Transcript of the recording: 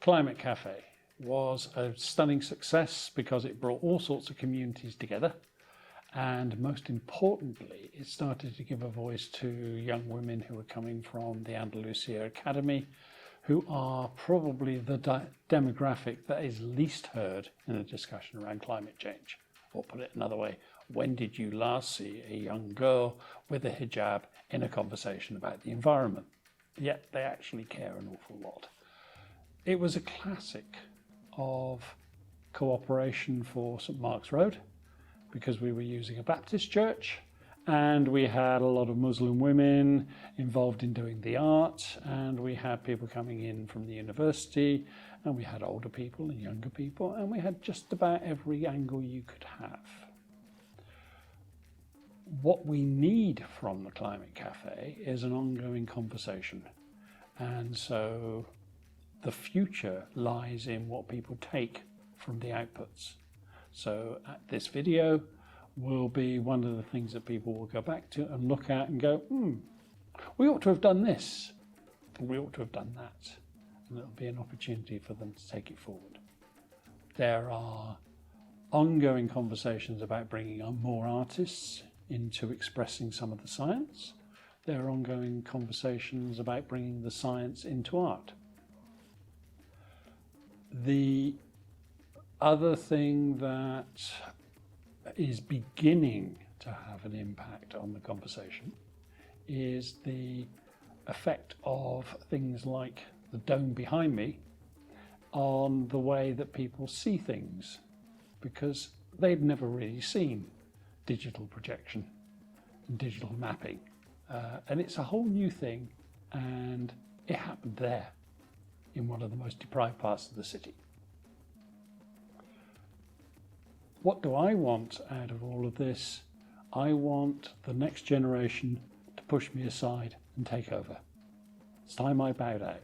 Climate Café was a stunning success because it brought all sorts of communities together, and most importantly it started to give a voice to young women who were coming from the Andalusia Academy, who are probably the demographic that is least heard in a discussion around climate change. Or put it another way, when did you last see a young girl with a hijab in a conversation about the environment? Yet they actually care an awful lot. It was a classic of cooperation for St Mark's Road, because we were using a Baptist church and we had a lot of Muslim women involved in doing the art, and we had people coming in from the university, and we had older people and younger people, and we had just about every angle you could have. What we need from the Climate Café is an ongoing conversation, and so the future lies in what people take from the outputs. So this video will be one of the things that people will go back to and look at and go, we ought to have done this, or we ought to have done that. And it'll be an opportunity for them to take it forward. There are ongoing conversations about bringing on more artists into expressing some of the science. There are ongoing conversations about bringing the science into art. The other thing that is beginning to have an impact on the conversation is the effect of things like the dome behind me on the way that people see things, because they've never really seen digital projection and digital mapping. And it's a whole new thing, and it happened there in one of the most deprived parts of the city. What do I want out of all of this? I want the next generation to push me aside and take over. It's time I bowed out.